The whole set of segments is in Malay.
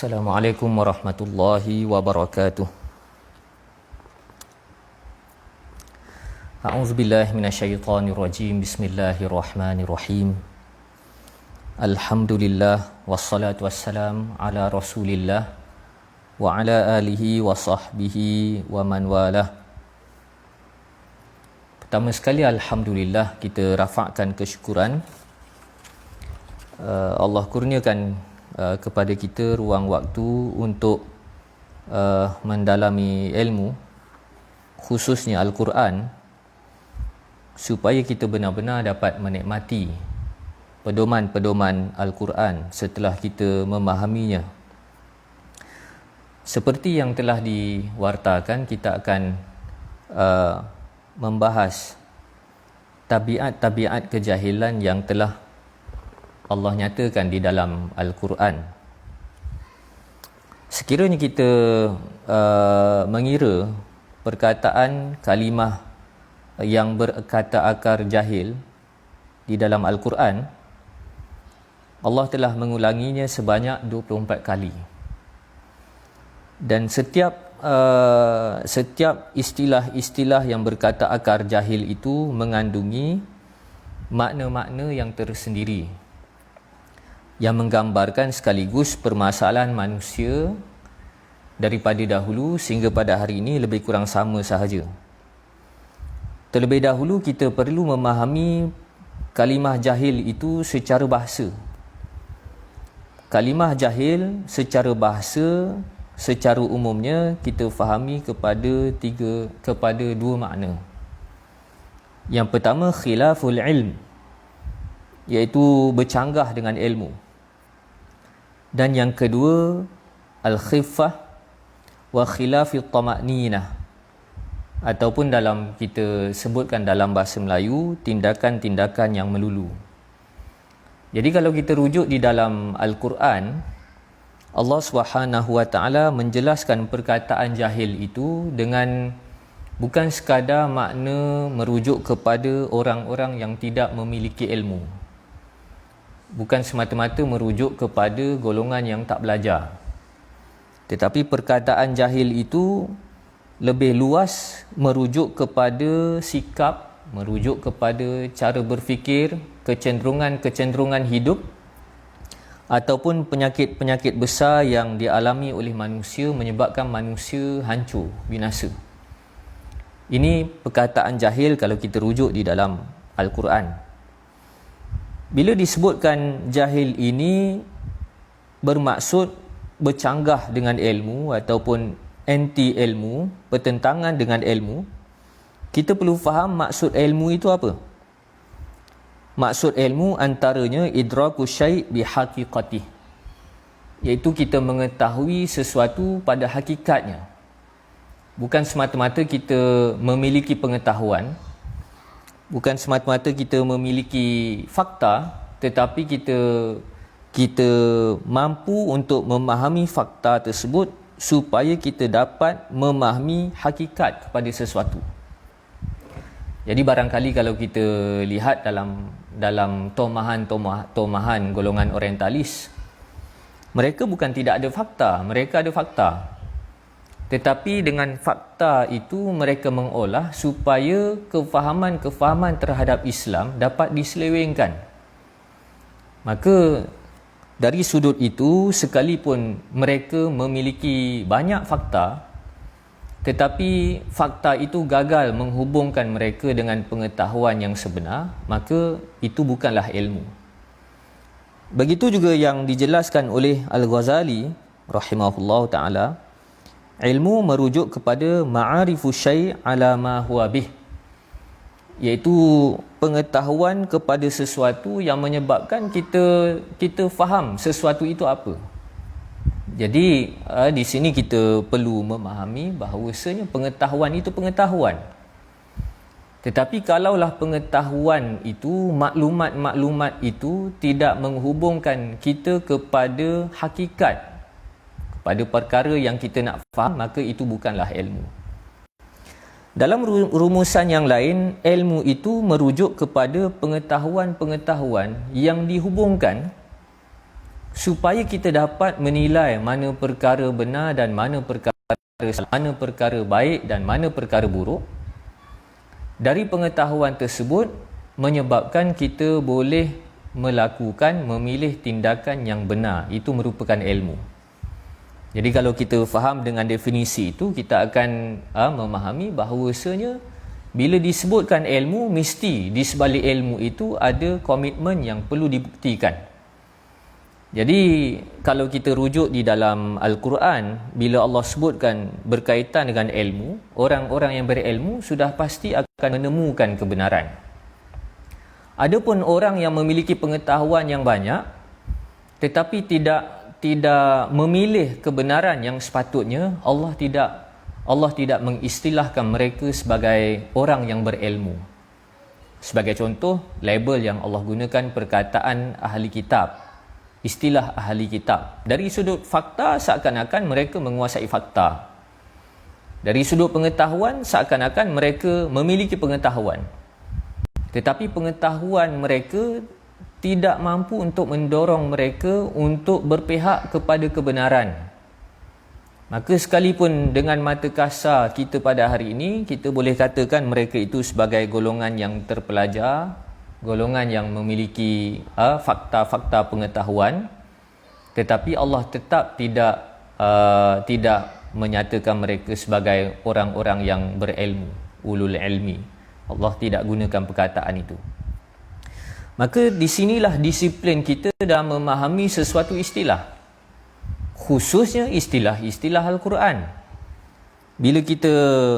Assalamualaikum warahmatullahi wabarakatuh. A'udzubillahi minasyaitonirrajim. Bismillahirrahmanirrahim. Alhamdulillah wassalatu wassalam ala Rasulillah wa ala alihi wa sahbihi wa man walah. Pertama sekali alhamdulillah kita rafakkan kesyukuran Allah kurniakan kepada kita ruang waktu untuk mendalami ilmu, khususnya Al-Quran, supaya kita benar-benar dapat menikmati pedoman-pedoman Al-Quran setelah kita memahaminya. Seperti yang telah diwartakan, kita akan membahas tabiat-tabiat kejahilan yang telah Allah nyatakan di dalam Al-Quran. Sekiranya kita mengira perkataan kalimah yang berkata akar jahil di dalam Al-Quran, Allah telah mengulanginya sebanyak 24 kali. Dan setiap istilah-istilah yang berkata akar jahil itu mengandungi makna-makna yang tersendiri, yang menggambarkan sekaligus permasalahan manusia daripada dahulu sehingga pada hari ini lebih kurang sama sahaja. Terlebih dahulu kita perlu memahami kalimah jahil itu secara bahasa. Kalimah jahil secara bahasa, secara umumnya kita fahami kepada dua makna. Yang pertama, khilaful ilm, iaitu bercanggah dengan ilmu. Dan yang kedua, al-khiffah wa khilafit tama'ninah, ataupun dalam kita sebutkan dalam bahasa Melayu, tindakan-tindakan yang melulu. Jadi kalau kita rujuk di dalam Al-Quran, Allah Subhanahu wa taala menjelaskan perkataan jahil itu dengan bukan sekadar makna merujuk kepada orang-orang yang tidak memiliki ilmu, bukan semata-mata merujuk kepada golongan yang tak belajar. Tetapi perkataan jahil itu lebih luas merujuk kepada sikap, merujuk kepada cara berfikir, kecenderungan-kecenderungan hidup ataupun penyakit-penyakit besar yang dialami oleh manusia menyebabkan manusia hancur, binasa. Ini perkataan jahil kalau kita rujuk di dalam Al-Quran. Bila disebutkan jahil ini bermaksud bercanggah dengan ilmu ataupun anti ilmu, bertentangan dengan ilmu, kita perlu faham maksud ilmu itu apa. Maksud ilmu antaranya idraku syai' bihaqiqatih, iaitu kita mengetahui sesuatu pada hakikatnya. Bukan semata-mata kita memiliki pengetahuan, bukan semata-mata kita memiliki fakta, tetapi kita mampu untuk memahami fakta tersebut supaya kita dapat memahami hakikat kepada sesuatu. Jadi barangkali kalau kita lihat dalam tomahan golongan orientalis, mereka bukan tidak ada fakta, mereka ada fakta. Tetapi dengan fakta itu mereka mengolah supaya kefahaman-kefahaman terhadap Islam dapat diselewengkan. Maka dari sudut itu, sekalipun mereka memiliki banyak fakta, tetapi fakta itu gagal menghubungkan mereka dengan pengetahuan yang sebenar, maka itu bukanlah ilmu. Begitu juga yang dijelaskan oleh Al-Ghazali rahimahullah ta'ala, ilmu merujuk kepada ma'arifu syai' ala ma huwa bih, iaitu pengetahuan kepada sesuatu yang menyebabkan kita faham sesuatu itu apa. Jadi di sini kita perlu memahami bahawasanya pengetahuan itu pengetahuan. Tetapi kalaulah pengetahuan itu, maklumat-maklumat itu tidak menghubungkan kita kepada hakikat, kepada perkara yang kita nak faham, maka itu bukanlah ilmu. Dalam rumusan yang lain, ilmu itu merujuk kepada pengetahuan-pengetahuan yang dihubungkan supaya kita dapat menilai mana perkara benar dan mana perkara salah, mana perkara baik dan mana perkara buruk. Dari pengetahuan tersebut menyebabkan kita boleh memilih tindakan yang benar. Itu merupakan ilmu. Jadi kalau kita faham dengan definisi itu, kita akan memahami bahawasanya bila disebutkan ilmu, mesti di sebalik ilmu itu ada komitmen yang perlu dibuktikan. Jadi kalau kita rujuk di dalam Al-Quran, bila Allah sebutkan berkaitan dengan ilmu, orang-orang yang berilmu sudah pasti akan menemukan kebenaran. Adapun orang yang memiliki pengetahuan yang banyak tetapi tidak memilih kebenaran yang sepatutnya, Allah tidak mengistilahkan mereka sebagai orang yang berilmu. Sebagai contoh, label yang Allah gunakan perkataan ahli kitab, istilah ahli kitab. Dari sudut fakta, seakan-akan mereka menguasai fakta. Dari sudut pengetahuan, seakan-akan mereka memiliki pengetahuan. Tetapi pengetahuan mereka tidak mampu untuk mendorong mereka untuk berpihak kepada kebenaran. Maka sekalipun dengan mata kasar kita pada hari ini, kita boleh katakan mereka itu sebagai golongan yang terpelajar, golongan yang memiliki fakta-fakta pengetahuan, tetapi Allah tetap tidak menyatakan mereka sebagai orang-orang yang berilmu, ulul ilmi. Allah tidak gunakan perkataan itu. Maka di sinilah disiplin kita dalam memahami sesuatu istilah, khususnya istilah-istilah Al-Quran. Bila kita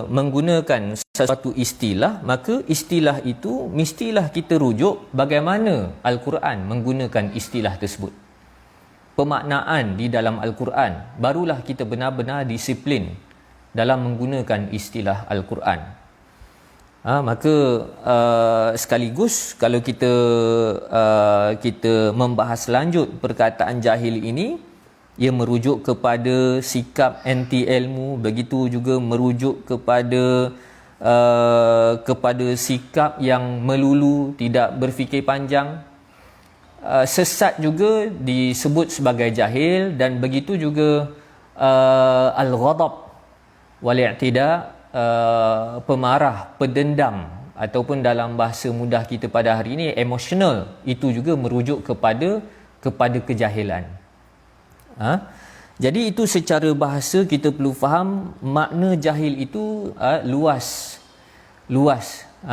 menggunakan sesuatu istilah, maka istilah itu mestilah kita rujuk bagaimana Al-Quran menggunakan istilah tersebut. Pemaknaan di dalam Al-Quran, barulah kita benar-benar disiplin dalam menggunakan istilah Al-Quran. Maka sekaligus kalau kita membahas lanjut perkataan jahil ini, ia merujuk kepada sikap anti ilmu, begitu juga merujuk kepada sikap yang melulu, tidak berfikir panjang. Sesat juga disebut sebagai jahil, dan begitu juga al-ghadab wal-i'tida pemarah, pendendam, ataupun dalam bahasa mudah kita pada hari ini emotional, itu juga merujuk kepada kejahilan. Jadi itu secara bahasa kita perlu faham makna jahil itu luas.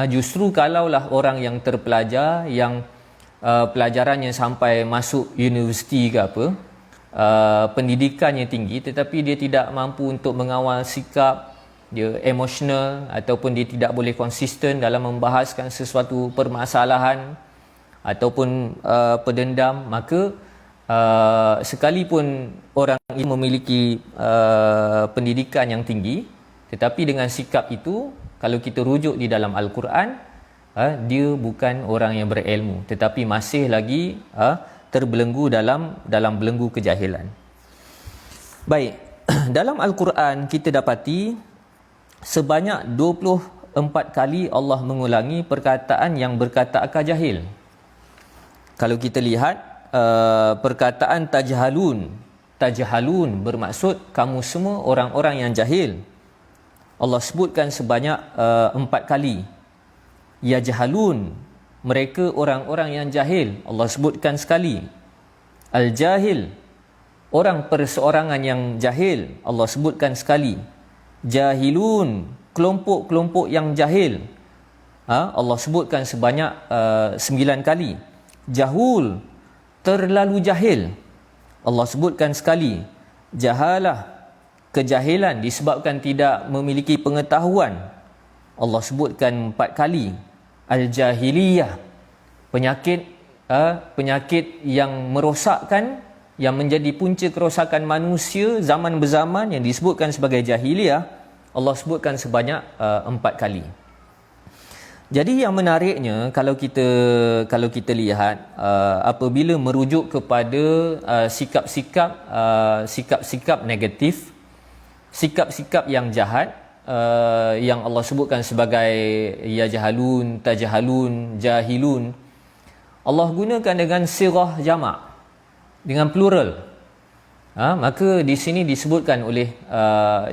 Justru kalaulah orang yang terpelajar, yang pelajarannya sampai masuk universiti ke apa, pendidikannya tinggi, tetapi dia tidak mampu untuk mengawal sikap, dia emosional, ataupun dia tidak boleh konsisten dalam membahaskan sesuatu permasalahan ataupun pendendam, maka sekalipun orang ini memiliki pendidikan yang tinggi, tetapi dengan sikap itu, kalau kita rujuk di dalam Al-Quran, dia bukan orang yang berilmu, tetapi masih lagi terbelenggu dalam belenggu kejahilan. Baik, dalam Al-Quran kita dapati sebanyak 24 kali Allah mengulangi perkataan yang berkata akar jahil. Kalau kita lihat perkataan tajhalun bermaksud kamu semua orang-orang yang jahil. Allah sebutkan sebanyak 4 kali. Yajhalun, mereka orang-orang yang jahil, Allah sebutkan sekali. Al-jahil, orang perseorangan yang jahil, Allah sebutkan sekali. Jahilun, kelompok-kelompok yang jahil, Allah sebutkan sebanyak 9 kali. Jahul, terlalu jahil, Allah sebutkan sekali. Jahalah, kejahilan disebabkan tidak memiliki pengetahuan, Allah sebutkan 4 kali. Al-jahiliyah, penyakit yang merosakkan, yang menjadi punca kerosakan manusia zaman berzaman, yang disebutkan sebagai jahiliyah, Allah sebutkan sebanyak 4 kali. Jadi yang menariknya, kalau kita lihat apabila merujuk kepada sikap-sikap negatif, sikap-sikap yang jahat, yang Allah sebutkan sebagai yajhalun, tajhalun, jahilun, Allah gunakan dengan sirah jamak, dengan plural. Maka di sini disebutkan oleh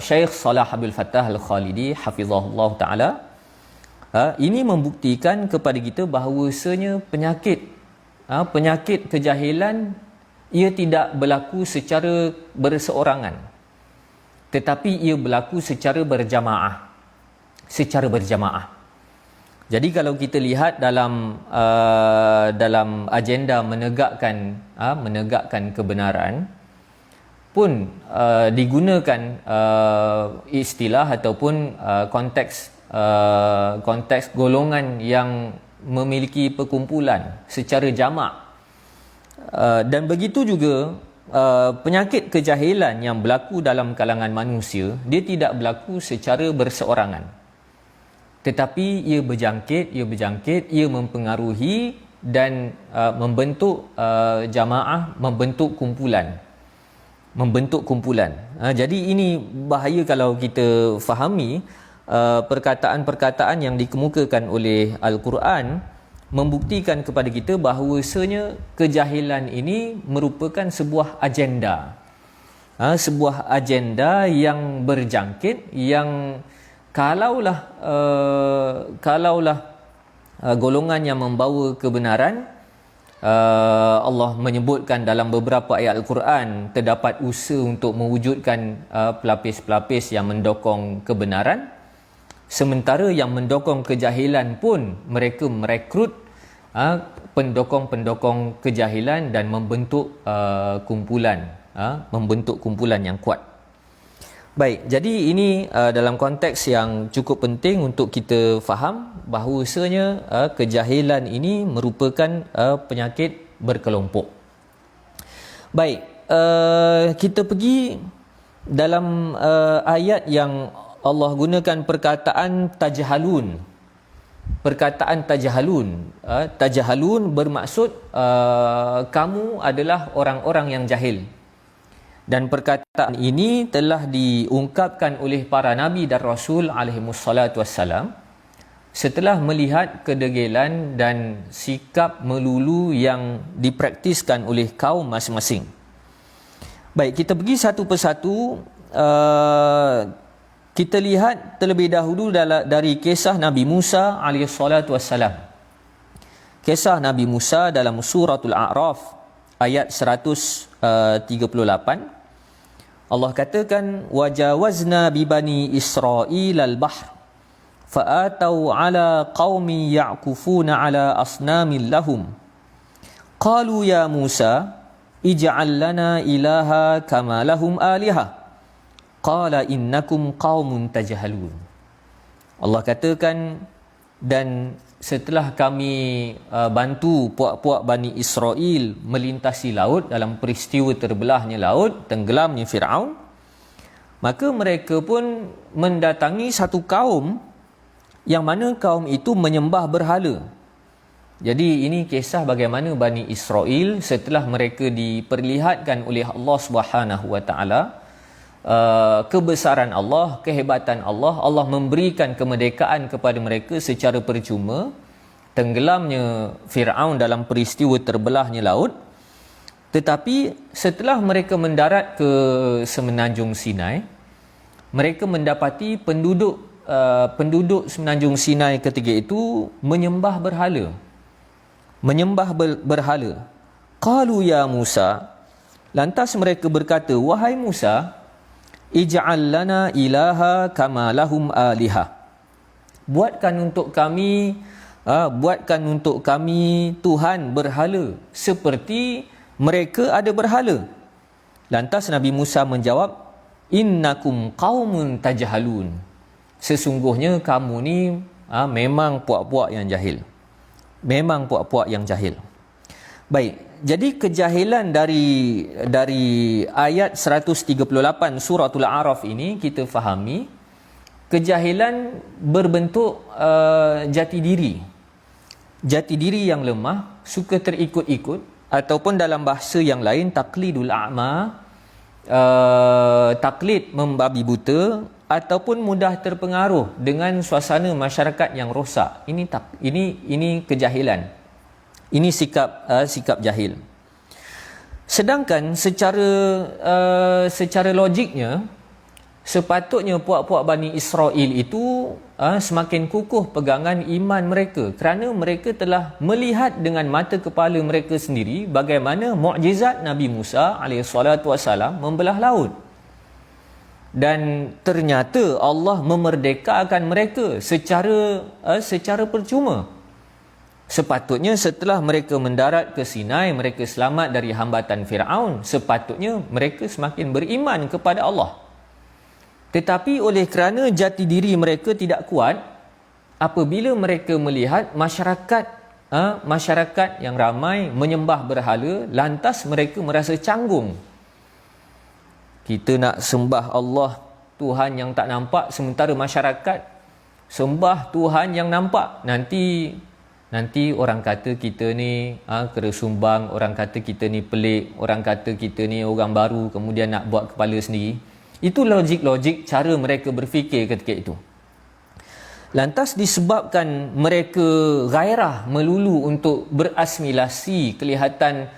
Syekh Salah Abdul Fattah Al-Khalidi hafizahullah ta'ala, ini membuktikan kepada kita bahawasanya penyakit kejahilan ia tidak berlaku secara berseorangan, tetapi ia berlaku secara berjamaah. Jadi kalau kita lihat dalam agenda menegakkan kebenaran pun digunakan istilah ataupun konteks golongan yang memiliki perkumpulan secara jamak, dan begitu juga penyakit kejahilan yang berlaku dalam kalangan manusia, dia tidak berlaku secara berseorangan, tetapi ia berjangkit, ia mempengaruhi dan membentuk jamaah, membentuk kumpulan. Jadi ini bahaya kalau kita fahami perkataan-perkataan yang dikemukakan oleh Al-Quran membuktikan kepada kita bahawasanya kejahilan ini merupakan sebuah agenda yang berjangkit, yang kalaulah golongan yang membawa kebenaran, Allah menyebutkan dalam beberapa ayat Al-Quran terdapat usaha untuk mewujudkan pelapis-pelapis yang mendokong kebenaran, sementara yang mendokong kejahilan pun mereka merekrut pendokong-pendokong kejahilan dan membentuk kumpulan yang kuat. Baik, jadi ini dalam konteks yang cukup penting untuk kita faham bahawasanya kejahilan ini merupakan penyakit berkelompok. Baik, kita pergi dalam ayat yang Allah gunakan perkataan tajhalun. Tajhalun bermaksud kamu adalah orang-orang yang jahil. Dan perkataan ini telah diungkapkan oleh para nabi dan rasul alaihimussalatu wassalam setelah melihat kedegilan dan sikap melulu yang dipraktiskan oleh kaum masing-masing. Baik, kita pergi satu persatu Kita lihat terlebih dahulu dari kisah Nabi Musa alaihissalatu wassalam. Kisah Nabi Musa dalam suratul A'raf ayat 138. Allah katakan, wajawazna bi bani Israil al-bahr fa'atau ala qaumi ya'kufuna ala asnamin lahum qalu ya Musa ij'al lana ilaha kama lahum aliha qala innakum qaumun tajhalun. Allah katakan, dan setelah kami bantu puak-puak Bani Israel melintasi laut dalam peristiwa terbelahnya laut, tenggelamnya Firaun, maka mereka pun mendatangi satu kaum yang mana kaum itu menyembah berhala. Jadi ini kisah bagaimana Bani Israel setelah mereka diperlihatkan oleh Allah Subhanahu wa taala kebesaran Allah, kehebatan Allah, Allah memberikan kemerdekaan kepada mereka secara percuma, tenggelamnya Firaun dalam peristiwa terbelahnya laut. Tetapi setelah mereka mendarat ke Semenanjung Sinai, mereka mendapati penduduk Semenanjung Sinai ketika itu menyembah berhala. Berhala. Qalu ya Musa, lantas mereka berkata, wahai Musa, ij'al lana ilaha kama lahum aliha. Buatkan untuk kami Tuhan berhala seperti mereka ada berhala. Lantas Nabi Musa menjawab, innakum qaumun tajhalun. Sesungguhnya kamu ni memang puak-puak yang jahil. Memang puak-puak yang jahil. Baik. Jadi kejahilan dari ayat 138 suratul A'raf ini kita fahami, kejahilan berbentuk jati diri. Jati diri yang lemah, suka terikut-ikut, ataupun dalam bahasa yang lain taklidul a'ma, taklid membabi buta, ataupun mudah terpengaruh dengan suasana masyarakat yang rosak. Ini kejahilan. Ini sikap jahil. Sedangkan secara logiknya, sepatutnya puak-puak Bani Israel itu semakin kukuh pegangan iman mereka, kerana mereka telah melihat dengan mata kepala mereka sendiri bagaimana mukjizat Nabi Musa alaihissalatu wassalam membelah laut. Dan ternyata Allah memerdekakan mereka secara percuma. Sepatutnya setelah mereka mendarat ke Sinai, mereka selamat dari hambatan Firaun, sepatutnya mereka semakin beriman kepada Allah. Tetapi oleh kerana jati diri mereka tidak kuat, apabila mereka melihat masyarakat yang ramai menyembah berhala, lantas mereka merasa canggung. Kita nak sembah Allah, Tuhan yang tak nampak, sementara masyarakat sembah Tuhan yang nampak. Nanti orang kata kita ni kena sumbang, orang kata kita ni pelik, orang kata kita ni orang baru, kemudian nak buat kepala sendiri. Itu logik cara mereka berfikir ketika itu. Lantas disebabkan mereka gairah melulu untuk berasimilasi, kelihatan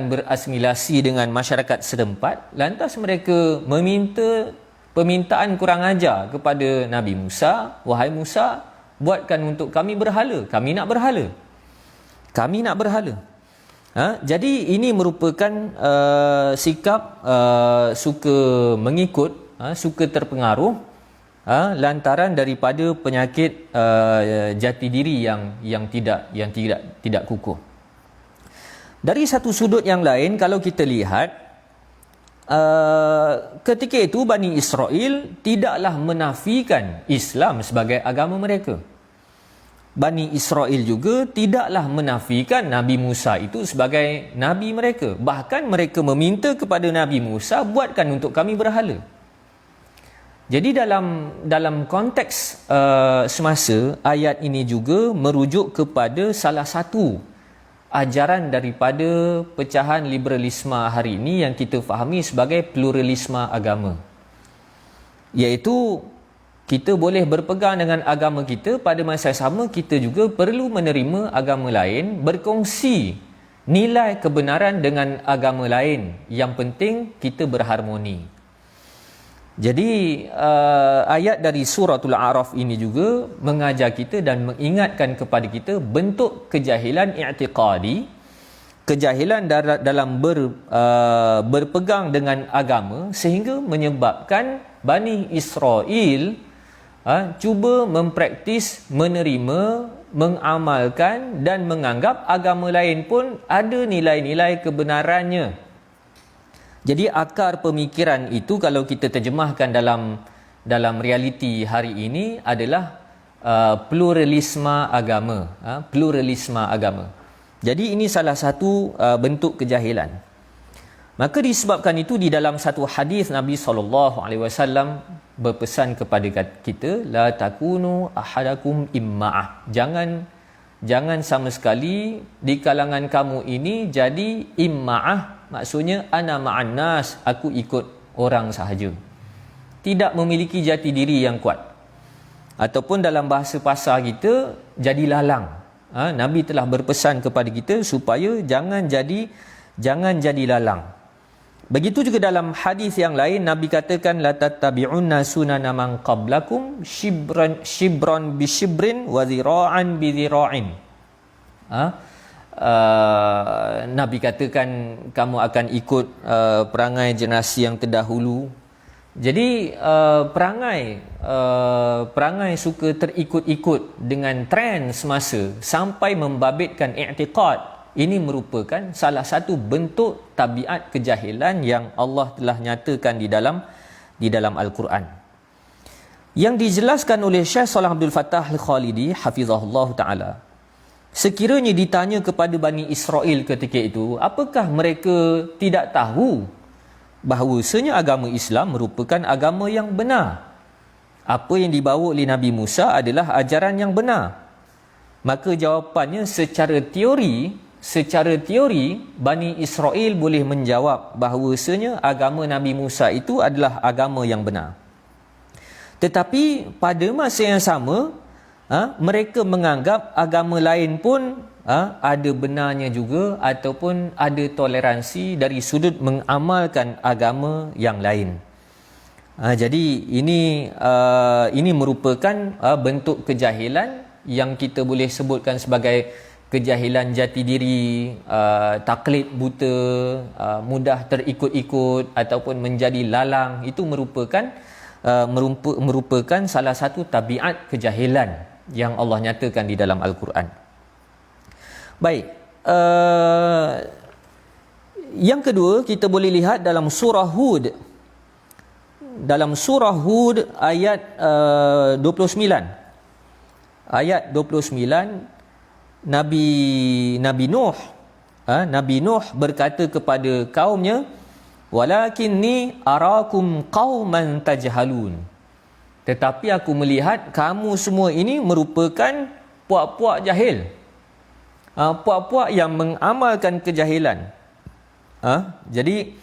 berasimilasi dengan masyarakat setempat, lantas mereka meminta permintaan kurang ajar kepada Nabi Musa, wahai Musa, buatkan untuk kami berhala. Kami nak berhala. Jadi ini merupakan sikap suka mengikut, suka terpengaruh lantaran daripada penyakit jati diri yang tidak kukuh. Dari satu sudut yang lain, kalau kita lihat, ketika itu Bani Israel tidaklah menafikan Islam sebagai agama mereka. Bani Israel juga tidaklah menafikan Nabi Musa itu sebagai Nabi mereka. Bahkan mereka meminta kepada Nabi Musa, buatkan untuk kami berhala. Jadi dalam konteks semasa, ayat ini juga merujuk kepada salah satu ajaran daripada pecahan liberalisme hari ini yang kita fahami sebagai pluralisme agama. Iaitu kita boleh berpegang dengan agama kita, pada masa sama kita juga perlu menerima agama lain, berkongsi nilai kebenaran dengan agama lain. Yang penting kita berharmoni. Jadi ayat dari suratul A'raf ini juga mengajar kita dan mengingatkan kepada kita bentuk kejahilan i'tiqadi, kejahilan dalam berpegang dengan agama, sehingga menyebabkan Bani Israel cuba mempraktis, menerima, mengamalkan dan menganggap agama lain pun ada nilai-nilai kebenarannya. Jadi akar pemikiran itu kalau kita terjemahkan dalam realiti hari ini adalah pluralisme agama, pluralisme agama. Jadi ini salah satu bentuk kejahilan. Maka disebabkan itu di dalam satu hadis Nabi SAW berpesan kepada kita, la takunu ahadakum imma'ah. Jangan sama sekali di kalangan kamu ini jadi imma'ah. Maksudnya ana ma'an nas, aku ikut orang sahaja. Tidak memiliki jati diri yang kuat. Ataupun dalam bahasa pasar kita, jadi lalang. Nabi telah berpesan kepada kita supaya jangan jadi lalang. Begitu juga dalam hadis yang lain Nabi katakan la tattabi'unna sunana man qablakum shibran bi shibrin wa dhira'an bi dhira'in. Nabi katakan kamu akan ikut perangai generasi yang terdahulu. Jadi perangai suka terikut-ikut dengan trend semasa sampai membabitkan i'tiqad. Ini merupakan salah satu bentuk tabiat kejahilan yang Allah telah nyatakan di dalam Al-Quran. Yang dijelaskan oleh Syekh Shalih Abdul Fattah Al-Khalidi hafizahullah ta'ala. Sekiranya ditanya kepada Bani Israel ketika itu, apakah mereka tidak tahu bahawasanya agama Islam merupakan agama yang benar? Apa yang dibawa oleh Nabi Musa adalah ajaran yang benar. Maka jawapannya secara teori Bani Israel boleh menjawab bahawasanya agama Nabi Musa itu adalah agama yang benar. Tetapi pada masa yang sama, mereka menganggap agama lain pun ada benarnya juga, ataupun ada toleransi dari sudut mengamalkan agama yang lain. Jadi ini merupakan bentuk kejahilan yang kita boleh sebutkan sebagai kejahilan jati diri, taklid buta, mudah terikut-ikut ataupun menjadi lalang. Itu merupakan salah satu tabiat kejahilan yang Allah nyatakan di dalam Al-Quran. Baik, yang kedua kita boleh lihat dalam surah Hud. Dalam surah Hud ayat 29. Ayat 29, Nabi Nuh berkata kepada kaumnya, walakinni arakum qauman tajhalun. Tetapi aku melihat kamu semua ini merupakan puak-puak jahil. Puak-puak yang mengamalkan kejahilan. Jadi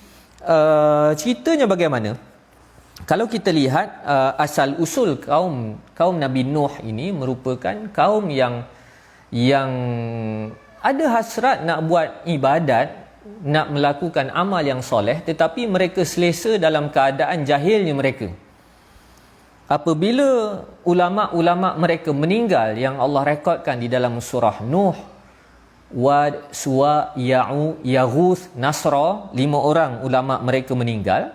ceritanya bagaimana? Kalau kita lihat asal usul kaum Nabi Nuh ini merupakan kaum yang ada hasrat nak buat ibadat, nak melakukan amal yang soleh, tetapi mereka selesa dalam keadaan jahilnya mereka. Apabila ulama-ulama mereka meninggal yang Allah rekodkan di dalam surah Nuh, Wad, Suwa, Ya'u, Yaghuth, Nasra, 5 orang ulama mereka meninggal.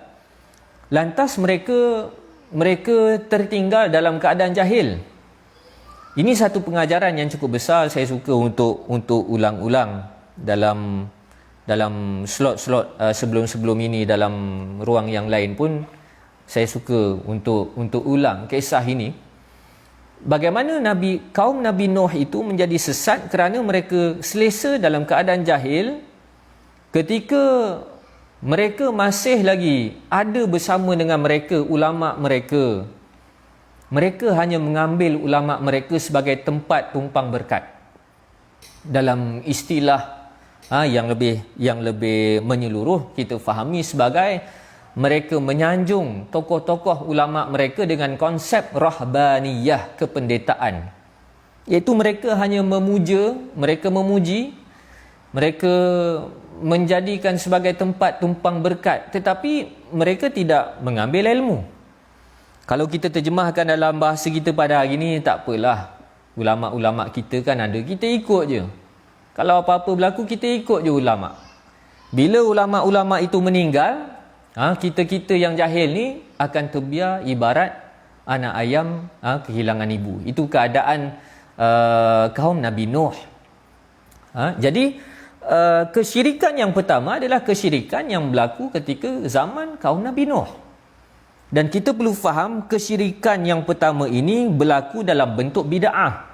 Lantas mereka tertinggal dalam keadaan jahil. Ini satu pengajaran yang cukup besar. Saya suka untuk ulang-ulang dalam slot-slot sebelum-sebelum ini, dalam ruang yang lain pun saya suka untuk ulang kisah ini. Bagaimana kaum Nabi Nuh itu menjadi sesat kerana mereka selesa dalam keadaan jahil ketika mereka masih lagi ada bersama dengan mereka ulama mereka. Mereka hanya mengambil ulama mereka sebagai tempat tumpang berkat. Dalam istilah yang lebih menyeluruh, kita fahami sebagai mereka menyanjung tokoh-tokoh ulama mereka dengan konsep rahbaniyah, kependetaan. Iaitu mereka hanya memuja, mereka memuji, mereka menjadikan sebagai tempat tumpang berkat, tetapi mereka tidak mengambil ilmu. Kalau kita terjemahkan dalam bahasa kita pada hari ni, tak apalah. Ulama-ulama kita kan ada, kita ikut je. Kalau apa-apa berlaku, kita ikut je ulama. Bila ulama-ulama itu meninggal, kita-kita yang jahil ni akan terbiar ibarat anak ayam kehilangan ibu. Itu keadaan kaum Nabi Nuh. Jadi kesyirikan yang pertama adalah kesyirikan yang berlaku ketika zaman kaum Nabi Nuh. Dan kita perlu faham kesyirikan yang pertama ini berlaku dalam bentuk bid'ah.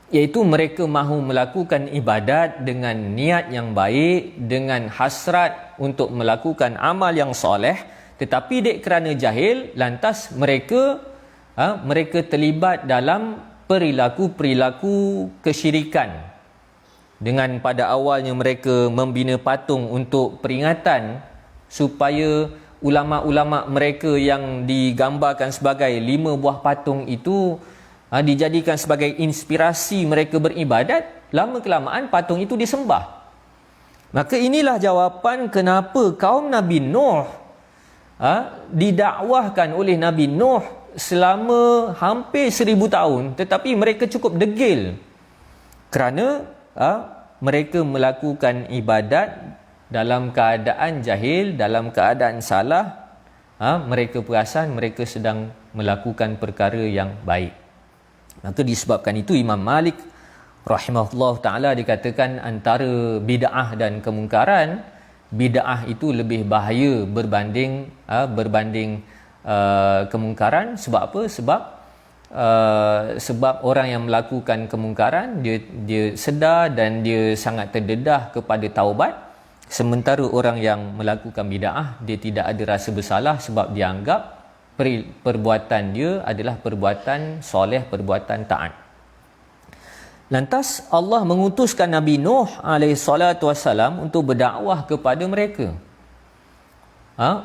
Iaitu mereka mahu melakukan ibadat dengan niat yang baik, dengan hasrat untuk melakukan amal yang soleh, tetapi dek kerana jahil, lantas mereka terlibat dalam perilaku-perilaku kesyirikan. Dengan pada awalnya mereka membina patung untuk peringatan supaya ulama-ulama mereka yang digambarkan sebagai 5 buah patung itu dijadikan sebagai inspirasi mereka beribadat. Lama kelamaan patung itu disembah. Maka inilah jawapan kenapa kaum Nabi Nuh didakwahkan oleh Nabi Nuh selama hampir 1000 tahun, tetapi mereka cukup degil kerana mereka melakukan ibadat dalam keadaan jahil, dalam keadaan salah. Mereka perasan mereka sedang melakukan perkara yang baik. Maka disebabkan itu Imam Malik rahimahullah ta'ala dikatakan antara bid'ah dan kemungkaran, bid'ah itu lebih bahaya berbanding kemungkaran. Sebab apa? Sebab orang yang melakukan kemungkaran dia sedar dan dia sangat terdedah kepada taubat, sementara orang yang melakukan bid'ah dia tidak ada rasa bersalah sebab dia anggap perbuatan dia adalah perbuatan soleh, perbuatan taat. Lantas Allah mengutuskan Nabi Nuh alaihissalam untuk berdakwah kepada mereka,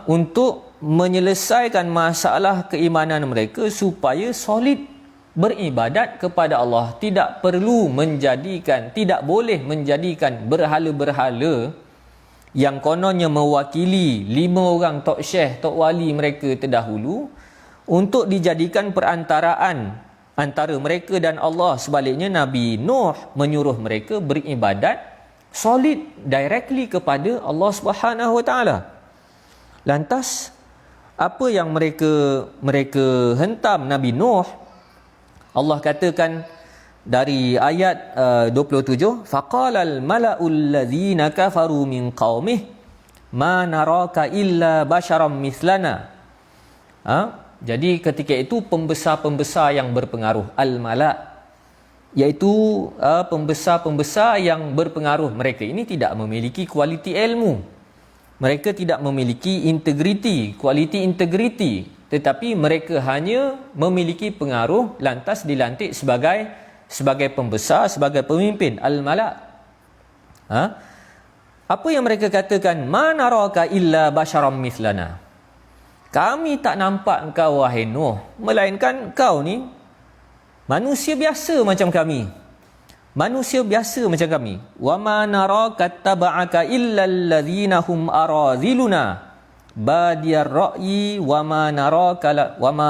untuk menyelesaikan masalah keimanan mereka supaya solid beribadat kepada Allah. Tidak boleh menjadikan berhala-berhala yang kononnya mewakili 5 orang tok syekh, tok wali mereka terdahulu, untuk dijadikan perantaraan antara mereka dan Allah. Sebaliknya Nabi Nuh menyuruh mereka beribadat solid directly kepada Allah Subhanahu Wa Taala. Lantas apa yang mereka hentam Nabi Nuh? Allah katakan dari ayat 27, faqalal mala'ul ladzina kafaru min qaumih ma naraka illa basyaram mithlana. Jadi ketika itu pembesar-pembesar yang berpengaruh, al-mala', iaitu pembesar-pembesar yang berpengaruh, mereka ini tidak memiliki kualiti ilmu, mereka tidak memiliki kualiti integriti, tetapi mereka hanya memiliki pengaruh lantas dilantik sebagai pembesar, sebagai pemimpin, al-mala'. Apa yang mereka katakan? Ma naraka illa basyaram mithlana. Kami tak nampak engkau wahai Nuh, melainkan kau ni manusia biasa macam kami. Manusia biasa macam kami. Wa ma naraka taba'aka illa alladzina hum aradhiluna badiyar ra'yi wa ma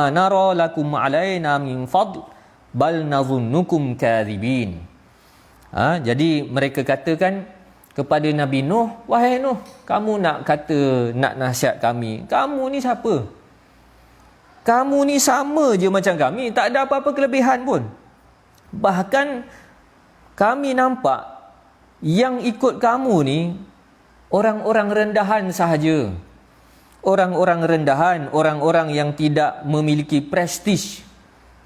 nara lakum alaina min fadl bal nazunnukum kadhibin. Jadi mereka katakan kepada Nabi Nuh, wahai Nuh, kamu nak nasihat kami, kamu ni siapa? Kamu ni sama je macam kami, tak ada apa-apa kelebihan pun. Bahkan kami nampak yang ikut kamu ni orang-orang rendahan sahaja. Orang-orang rendahan, orang-orang yang tidak memiliki prestis.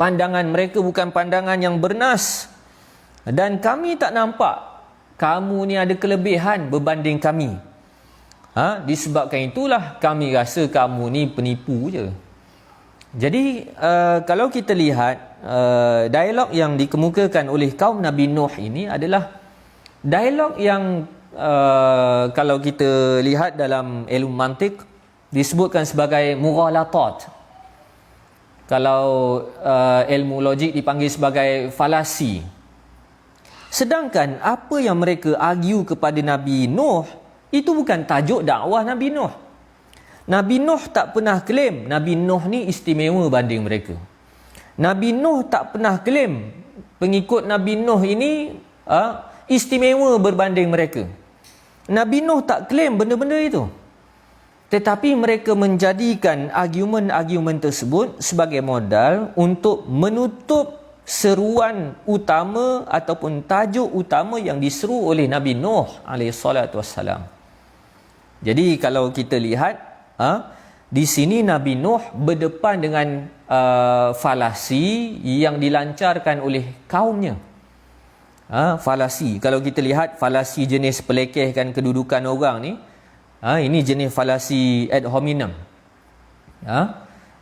Pandangan mereka bukan pandangan yang bernas. Dan kami tak nampak kamu ni ada kelebihan berbanding kami. Disebabkan itulah kami rasa kamu ni penipu je. Jadi kalau kita lihat dialog yang dikemukakan oleh kaum Nabi Nuh ini adalah dialog yang kalau kita lihat dalam ilmu mantik disebutkan sebagai mughalatat. Kalau ilmu logik dipanggil sebagai falasi. Sedangkan apa yang mereka argue kepada Nabi Nuh itu bukan tajuk dakwah Nabi Nuh. Nabi Nuh tak pernah klaim Nabi Nuh ni istimewa banding mereka. Nabi Nuh tak pernah klaim pengikut Nabi Nuh ini istimewa berbanding mereka. Nabi Nuh tak klaim benda-benda itu. Tetapi mereka menjadikan argumen-argumen tersebut sebagai modal untuk menutup seruan utama ataupun tajuk utama yang diseru oleh Nabi Nuh AS. Jadi kalau kita lihat di sini Nabi Nuh berdepan dengan falasi yang dilancarkan oleh kaumnya. Falasi, kalau kita lihat falasi jenis pelekehkan kedudukan orang ni, ini jenis falasi ad hominem.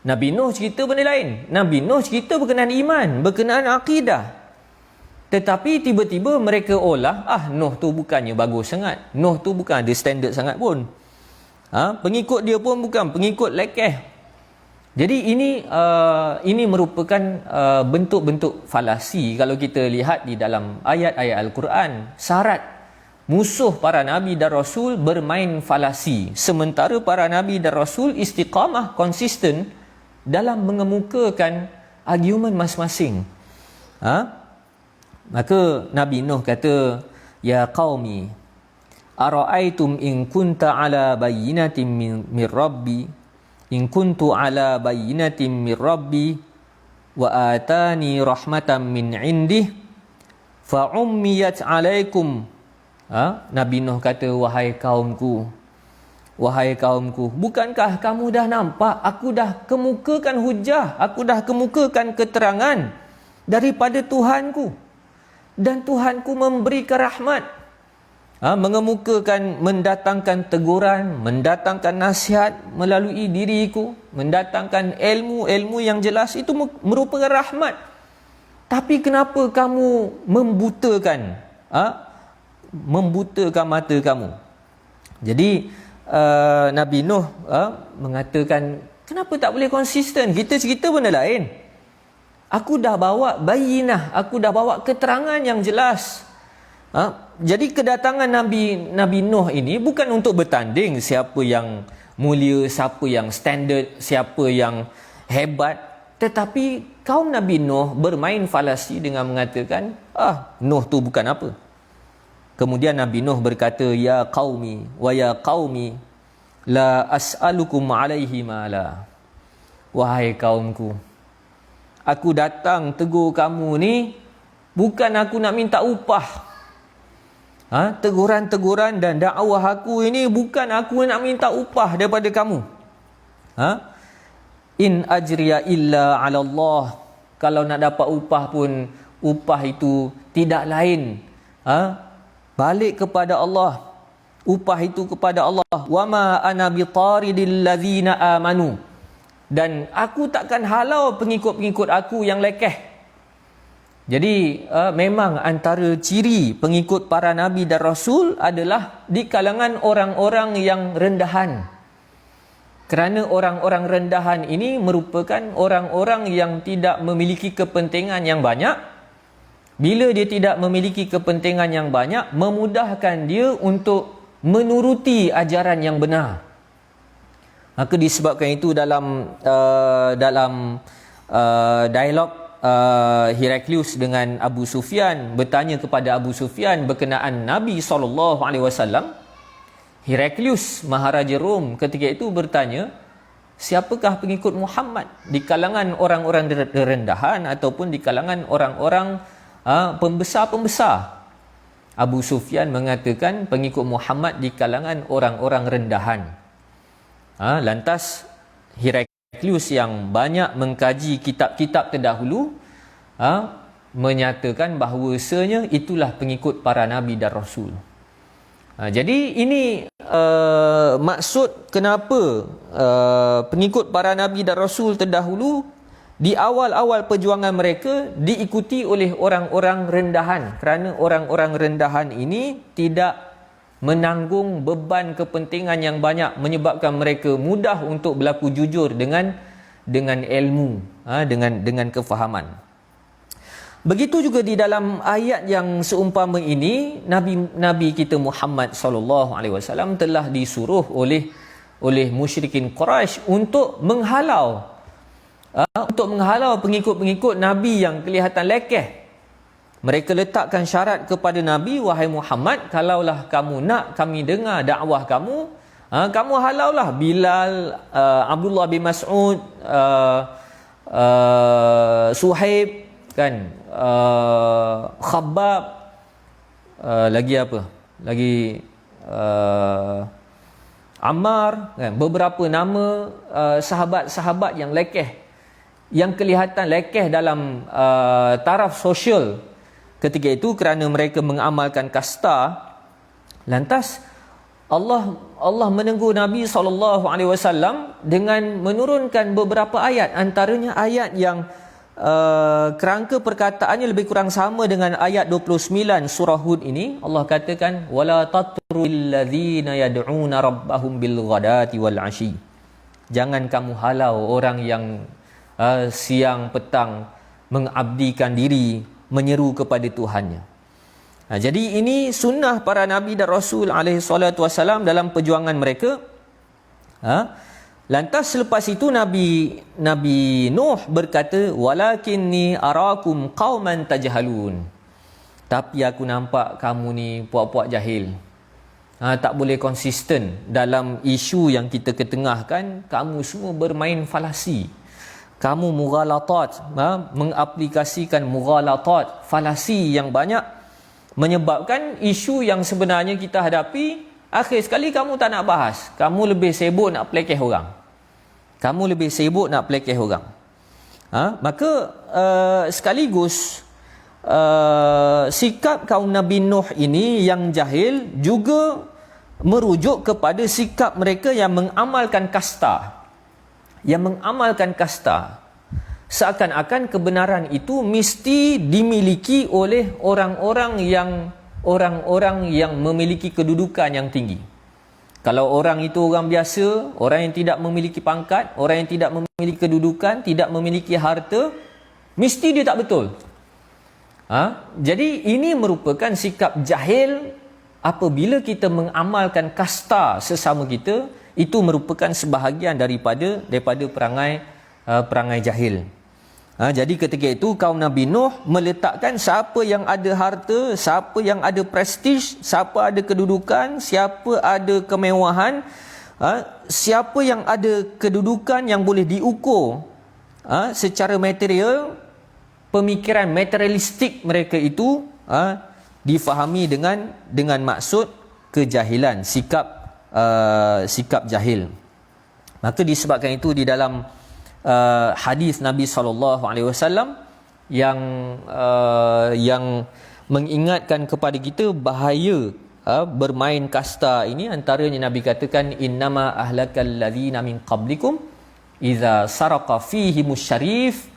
Nabi Nuh cerita benda lain. Nabi Nuh cerita berkenaan iman, berkenaan akidah. Tetapi tiba-tiba mereka olah, Nuh tu bukannya bagus sangat. Nuh tu bukan ada standard sangat pun. Pengikut dia pun bukan pengikut lekeh. Jadi ini merupakan bentuk-bentuk falasi kalau kita lihat di dalam ayat-ayat Al-Quran. Syarat musuh para nabi dan rasul bermain falasi, sementara para nabi dan rasul istiqamah, konsisten dalam mengemukakan argumen masing-masing. Maka Nabi Nuh kata, ya qaumi ara'aitum in kunta ala bayyinatin min rabbi in kuntu ala bayyinatin min rabbi wa atani rahmatan min indih fa ummiyat alaikum. Nabi Nuh kata, wahai kaumku, bukankah kamu dah nampak aku dah kemukakan hujah, aku dah kemukakan keterangan daripada Tuhanku, dan Tuhanku memberikan rahmat, mengemukakan, mendatangkan teguran, mendatangkan nasihat melalui diriku, mendatangkan ilmu yang jelas, itu merupakan rahmat. Tapi kenapa kamu membutakan mata kamu? Jadi Nabi Nuh mengatakan, kenapa tak boleh konsisten? Kita cerita benda lain. Aku dah bawa bayinah, aku dah bawa keterangan yang jelas. Jadi kedatangan Nabi Nuh ini bukan untuk bertanding siapa yang mulia, siapa yang standard, siapa yang hebat. Tetapi kaum Nabi Nuh bermain falasi dengan mengatakan, Nuh tu bukan apa. Kemudian Nabi Nuh berkata, ya qaumi wa ya qaumi la as'alukum alaihi mala. Wahai kaumku, aku datang tegur kamu ni bukan aku nak minta upah. Teguran-teguran dan dakwah aku ini bukan aku nak minta upah daripada kamu. In ajriya illa ala Allah. Kalau nak dapat upah pun, upah itu tidak lain balik kepada Allah. Upah itu kepada Allah. Wa ma ana bitaridil ladzina amanu. Dan aku takkan halau pengikut-pengikut aku yang lekeh. Jadi memang antara ciri pengikut para nabi dan rasul adalah di kalangan orang-orang yang rendahan. Kerana orang-orang rendahan ini merupakan orang-orang yang tidak memiliki kepentingan yang banyak. Bila dia tidak memiliki kepentingan yang banyak, memudahkan dia untuk menuruti ajaran yang benar. Maka disebabkan itu dalam dialog Heraklius dengan Abu Sufyan, bertanya kepada Abu Sufyan berkenaan Nabi SAW. Heraklius, Maharaja Rom ketika itu bertanya, siapakah pengikut Muhammad di kalangan orang-orang rendahan ataupun di kalangan orang-orang pembesar-pembesar? Abu Sufyan mengatakan pengikut Muhammad di kalangan orang-orang rendahan. Lantas Heraklius yang banyak mengkaji kitab-kitab terdahulu menyatakan bahawasanya itulah pengikut para nabi dan rasul. Jadi ini maksud kenapa pengikut para nabi dan rasul terdahulu di awal-awal perjuangan mereka diikuti oleh orang-orang rendahan, kerana orang-orang rendahan ini tidak menanggung beban kepentingan yang banyak, menyebabkan mereka mudah untuk berlaku jujur dengan ilmu, dengan kefahaman. Begitu juga di dalam ayat yang seumpama ini, Nabi kita Muhammad SAW telah disuruh oleh oleh musyrikin Quraisy untuk menghalau pengikut-pengikut Nabi yang kelihatan lekeh. Mereka letakkan syarat kepada Nabi, wahai Muhammad, kalaulah kamu nak kami dengar dakwah kamu, kamu halaulah Bilal, Abdullah bin Mas'ud, Suhaib, kan, Khabbab, lagi apa? Lagi Ammar, kan? Beberapa nama sahabat-sahabat yang lekeh, yang kelihatan lekeh dalam taraf sosial ketika itu kerana mereka mengamalkan kasta. Lantas Allah menegur Nabi SAW dengan menurunkan beberapa ayat, antaranya ayat yang kerangka perkataannya lebih kurang sama dengan ayat 29 surah Hud ini. Allah katakan, wala tatrul ladzina yad'una rabbahum bil ghadati wal ashi. Jangan kamu halau orang yang siang petang mengabdikan diri, menyeru kepada Tuhannya. Jadi ini sunnah para nabi dan rasul alaihi salatu wasalam dalam perjuangan mereka. Lantas selepas itu Nabi Nuh berkata, walakinni arakum qauman tajhalun. Tapi aku nampak kamu ni puak-puak jahil. Tak boleh konsisten dalam isu yang kita ketengahkan. Kamu semua bermain falasi. Kamu mughalatat, mengaplikasikan mughalatat, falasi yang banyak, menyebabkan isu yang sebenarnya kita hadapi, akhir sekali kamu tak nak bahas. Kamu lebih sibuk nak pelekeh orang. Maka sekaligus sikap kaum Nabi Nuh ini yang jahil juga merujuk kepada sikap mereka yang mengamalkan kasta. Seakan-akan kebenaran itu mesti dimiliki oleh orang-orang yang memiliki kedudukan yang tinggi. Kalau orang itu orang biasa, orang yang tidak memiliki pangkat, orang yang tidak memiliki kedudukan, tidak memiliki harta, mesti dia tak betul. Jadi ini merupakan sikap jahil. Apabila kita mengamalkan kasta sesama kita, itu merupakan sebahagian daripada perangai jahil. Jadi ketika itu kaum Nabi Nuh meletakkan siapa yang ada harta, siapa yang ada prestij, siapa ada kedudukan, siapa ada kemewahan, siapa yang ada kedudukan yang boleh diukur secara material, pemikiran materialistik mereka itu difahami dengan maksud kejahilan, sikap jahil. Maka disebabkan itu di dalam hadis Nabi SAW yang mengingatkan kepada kita bahaya bermain kasta ini, antaranya Nabi katakan, innama ahlakal ladzina min qablikum idza saraqa fihimus syarif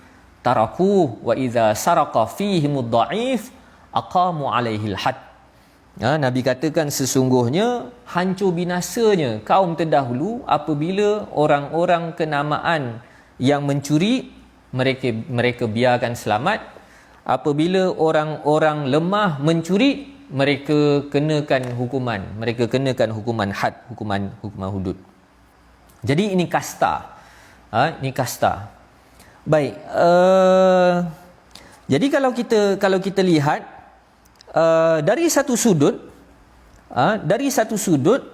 tarakuh wa idza saraqa fihimud dhaif aqamu alaihil had. Nabi katakan sesungguhnya hancur binasanya kaum terdahulu apabila orang-orang kenamaan yang mencuri mereka biarkan selamat, apabila orang-orang lemah mencuri mereka kenakan hukuman had, hukuman hudud. Jadi ini kasta. Baik, jadi kalau kita lihat dari satu sudut,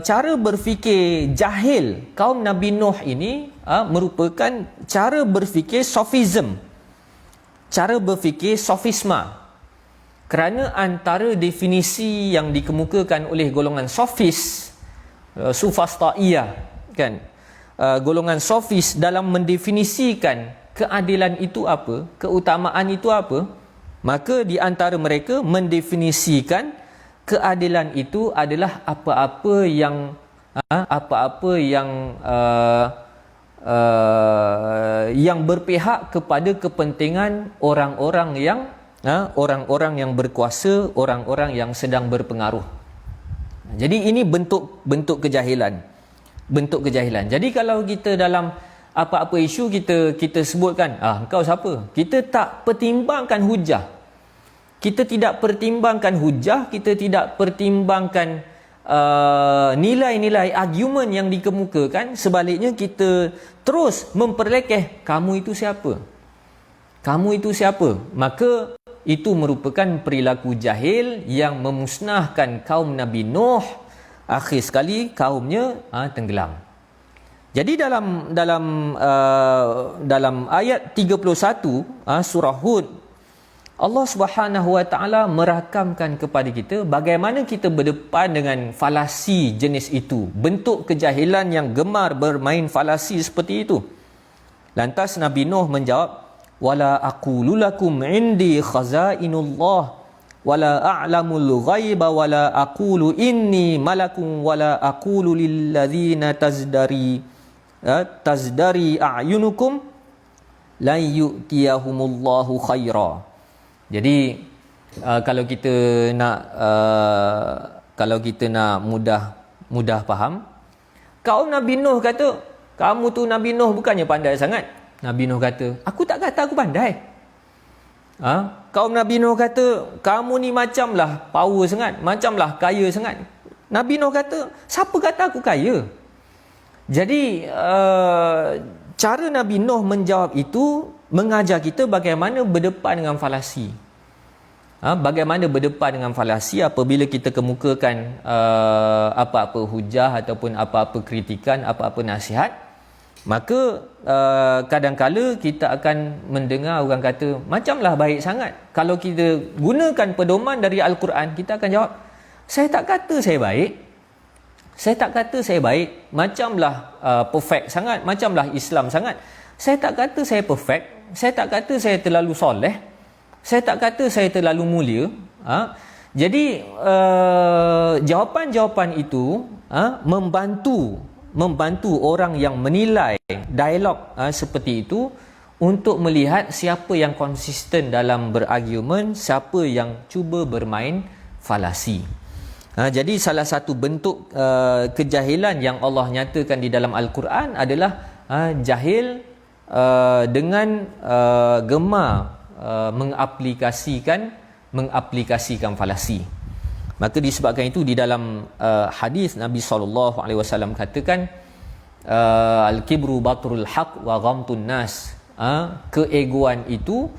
cara berfikir jahil kaum Nabi Nuh ini merupakan cara berfikir sofisma. Kerana antara definisi yang dikemukakan oleh golongan sofis, sufastaiyah, kan, golongan sofis dalam mendefinisikan keadilan itu apa, keutamaan itu apa, maka di antara mereka mendefinisikan keadilan itu adalah apa-apa yang berpihak kepada kepentingan orang-orang yang berkuasa, orang-orang yang sedang berpengaruh. Jadi ini bentuk kejahilan. Jadi kalau kita dalam apa-apa isu kita sebutkan, engkau siapa? Kita tak pertimbangkan hujah. Kita tidak pertimbangkan nilai-nilai argument yang dikemukakan, sebaliknya kita terus memperlekeh kamu itu siapa? Kamu itu siapa? Maka itu merupakan perilaku jahil yang memusnahkan kaum Nabi Nuh. Akhir sekali kaumnya tenggelam. Jadi dalam ayat 31 surah Hud, Allah Subhanahu Wa Taala merakamkan kepada kita bagaimana kita berdepan dengan falasi jenis itu, bentuk kejahilan yang gemar bermain falasi seperti itu. Lantas Nabi Nuh menjawab, wala aqulu lakum indi khazainullah wala a'lamul ghaiba wala aqulu inni malakum wala aqulu lil ladzina tazdari a'yunukum la yu'tiyahumullahu khaira. Jadi kalau kita nak mudah faham, kaum Nabi Nuh kata, kamu tu Nabi Nuh bukannya pandai sangat. Nabi Nuh kata, aku tak kata aku pandai. Kaum Nabi Nuh kata, kamu ni macamlah power sangat, macamlah kaya sangat. Nabi Nuh kata, siapa kata aku kaya? Jadi cara Nabi Nuh menjawab itu mengajar kita bagaimana berdepan dengan falasi. Bagaimana berdepan dengan falasi apabila kita kemukakan apa-apa hujah ataupun apa-apa kritikan, apa-apa nasihat. Maka kadang-kala kita akan mendengar orang kata, macamlah baik sangat. Kalau kita gunakan pedoman dari Al-Quran, kita akan jawab, saya tak kata saya baik. Saya tak kata saya baik. Macamlah perfect sangat, macamlah Islam sangat. Saya tak kata saya perfect. Saya tak kata saya terlalu soleh. Saya tak kata saya terlalu mulia. Jadi jawapan-jawapan itu membantu orang yang menilai dialog seperti itu untuk melihat siapa yang konsisten dalam berargumen, siapa yang cuba bermain falasi. Jadi salah satu bentuk kejahilan yang Allah nyatakan di dalam Al-Quran adalah jahil dengan gemar mengaplikasikan falasi. Maka disebabkan itu di dalam hadis Nabi SAW katakan, al-kibru batrul haq wa ghamtun nas. Keegoan itu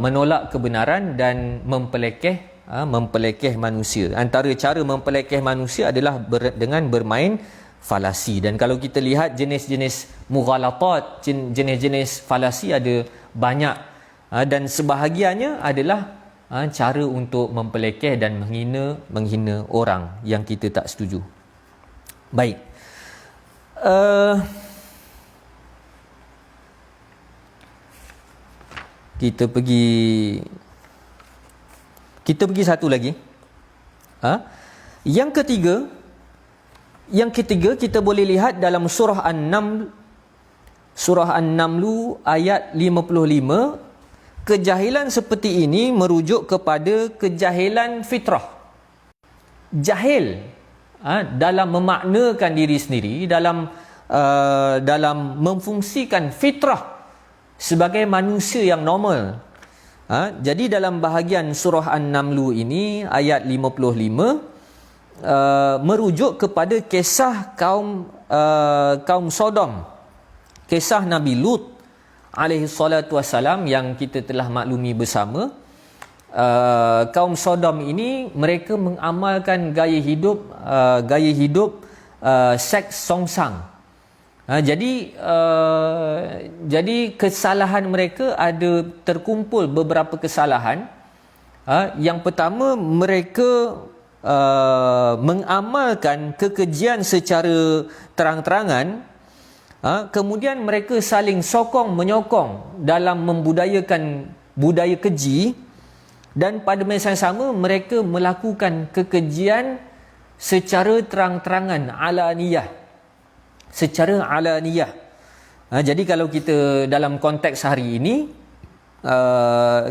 menolak kebenaran dan mempelekeh manusia. Antara cara mempelekeh manusia adalah dengan bermain falasi. Dan kalau kita lihat jenis-jenis mughalatat, jenis-jenis falasi ada banyak, dan sebahagiannya adalah cara untuk mempelekeh dan menghina orang yang kita tak setuju. Baik. Kita pergi satu lagi. Yang ketiga kita boleh lihat dalam surah An-Naml, ayat 55. Kejahilan seperti ini merujuk kepada kejahilan fitrah. Jahil dalam memaknakan diri sendiri, dalam memfungsikan fitrah sebagai manusia yang normal. Jadi dalam bahagian surah An-Naml ini ayat 55 merujuk kepada kisah kaum Sodom, kisah Nabi Lut alaihi salatu wassalam yang kita telah maklumi bersama. Kaum Sodom ini mereka mengamalkan gaya hidup seks songsang. Jadi kesalahan mereka ada terkumpul beberapa kesalahan. Yang pertama, mereka mengamalkan kekejian secara terang-terangan. Kemudian mereka saling sokong menyokong dalam membudayakan budaya keji, dan pada masa yang sama mereka melakukan kekejian secara terang-terangan, secara alaniyah. Jadi kalau kita dalam konteks hari ini,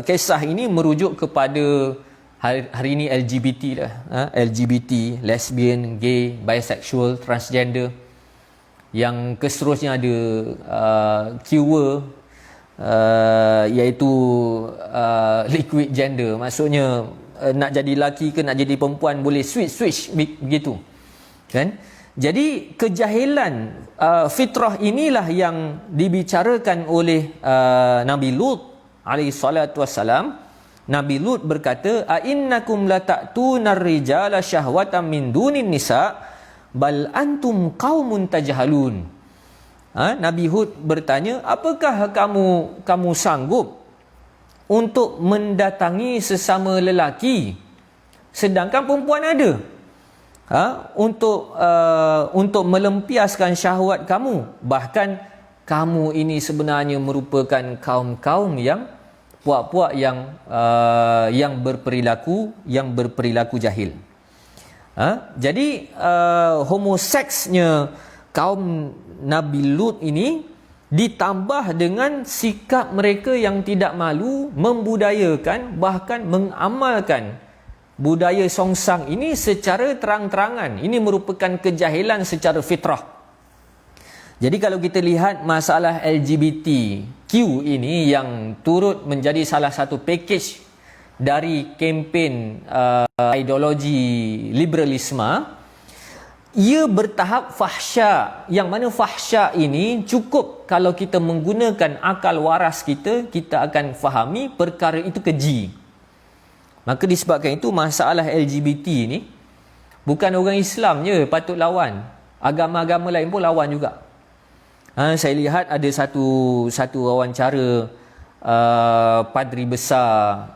kisah ini merujuk kepada hari ini LGBT lah, LGBT, lesbian, gay, bisexual, transgender. Yang keseterusnya ada keyword, iaitu liquid gender. Maksudnya nak jadi lelaki ke nak jadi perempuan boleh switch begitu, kan? Jadi kejahilan fitrah inilah yang dibicarakan oleh Nabi Lut alaihi salatu wassalam. Nabi Lut berkata, a innakum lata'tunar rijala syahwatan min dunin nisa bal antum qaumun tajhalun. Nabi Hud bertanya, apakah kamu sanggup untuk mendatangi sesama lelaki sedangkan perempuan ada? Untuk melempiaskan syahwat kamu. Bahkan kamu ini sebenarnya merupakan kaum-kaum yang puak-puak yang berperilaku jahil. Jadi homoseksnya kaum Nabi Lut ini ditambah dengan sikap mereka yang tidak malu membudayakan bahkan mengamalkan budaya songsang ini secara terang-terangan. Ini merupakan kejahilan secara fitrah. Jadi kalau kita lihat masalah LGBTQ ini yang turut menjadi salah satu package dari kempen ideologi liberalisme, ia bertahap fahsya. Yang mana fahsya ini cukup kalau kita menggunakan akal waras kita akan fahami perkara itu keji. Maka disebabkan itu masalah LGBT ni bukan orang Islam je patut lawan, agama-agama lain pun lawan juga. Saya lihat ada satu wawancara padri besar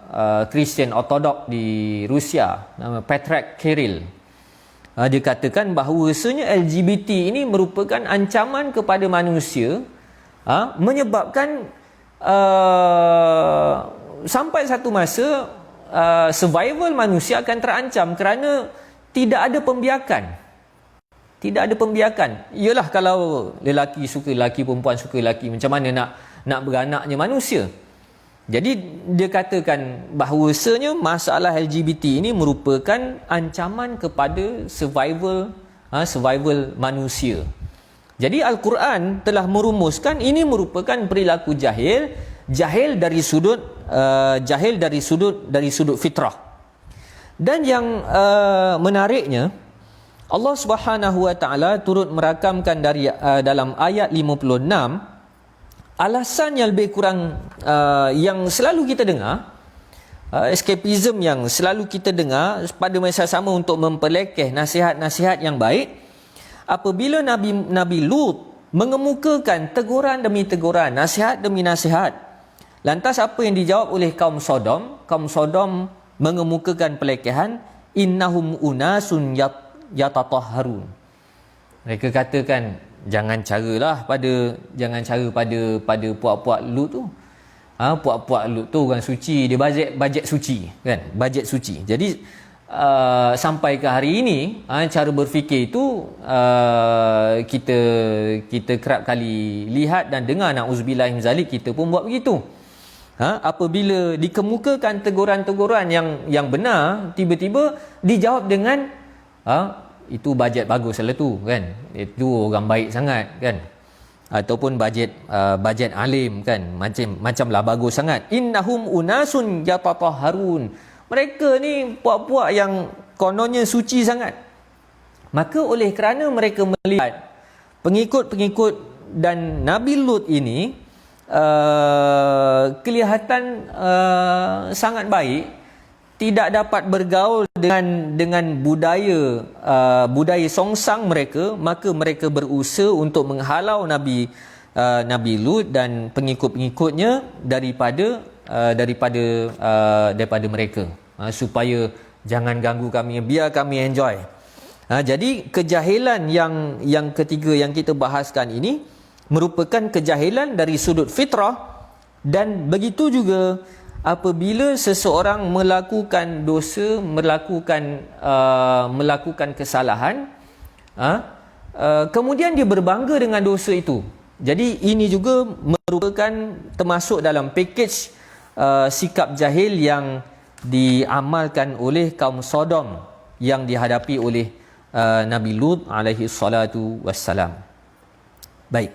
Kristian Ortodok di Rusia, nama Patrick Kirill. Dia katakan bahawasanya LGBT ini merupakan ancaman kepada manusia, menyebabkan sampai satu masa survival manusia akan terancam kerana tidak ada pembiakan. Tidak ada pembiakan. Yalah, kalau lelaki suka lelaki, perempuan suka lelaki, macam mana nak beranaknya manusia? Jadi dia katakan bahawasanya masalah LGBT ini merupakan ancaman kepada survival manusia. Jadi Al-Quran telah merumuskan ini merupakan perilaku jahil dari sudut fitrah. Dan yang menariknya, Allah Subhanahu wa taala turut merakamkan dari dalam ayat 56 alasan yang lebih kurang yang selalu kita dengar, escapism yang selalu kita dengar pada masa sama untuk memperlekeh nasihat-nasihat yang baik. Apabila Nabi Lut mengemukakan teguran demi teguran, nasihat demi nasihat, lantas apa yang dijawab oleh kaum Sodom? Kaum Sodom mengemukakan pelekehan, innahum unasun yatatahharun. Mereka katakan jangan cara pada puak-puak Lut tu. Puak-puak Lut tu orang suci, dia bajet suci, kan? Bajet suci. Jadi sampai ke hari ini cara berfikir itu kita kerap kali lihat dan dengar, na'uzubillah min zalik, kita pun buat begitu. Apabila dikemukakan teguran-teguran yang benar, tiba-tiba dijawab dengan itu bajet bagus lah tu, kan, itu orang baik sangat, kan, ataupun bajet alim, kan, macamlah bagus sangat. Innahum unasun yatatahharun. Mereka ni puak-puak yang kononnya suci sangat. Maka oleh kerana mereka melihat pengikut-pengikut dan Nabi Lut ini kelihatan sangat baik, tidak dapat bergaul dengan budaya songsang mereka, maka mereka berusaha untuk menghalau Nabi Lut dan pengikut-pengikutnya daripada mereka, supaya jangan ganggu kami, biar kami enjoy. Jadi kejahilan yang ketiga yang kita bahaskan ini merupakan kejahilan dari sudut fitrah. Dan begitu juga apabila seseorang melakukan dosa, melakukan kesalahan, kemudian dia berbangga dengan dosa itu. Jadi ini juga merupakan termasuk dalam package sikap jahil yang diamalkan oleh kaum Sodom yang dihadapi oleh Nabi Lut alaihi salatu wassalam. Baik.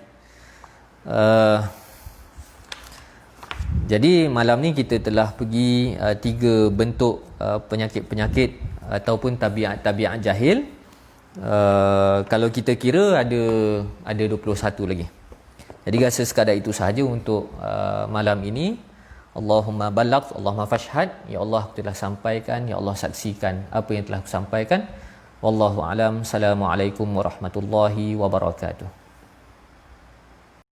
Jadi malam ni kita telah pergi 3 bentuk penyakit-penyakit ataupun tabiat jahil. Kalau kita kira ada 21 lagi. Jadi rasa sekadar itu sahaja untuk malam ini. Allahumma balagh, Allahumma fashhad. Ya Allah, aku telah sampaikan, ya Allah saksikan apa yang telah aku sampaikan. Wallahu alam. Assalamualaikum warahmatullahi wabarakatuh.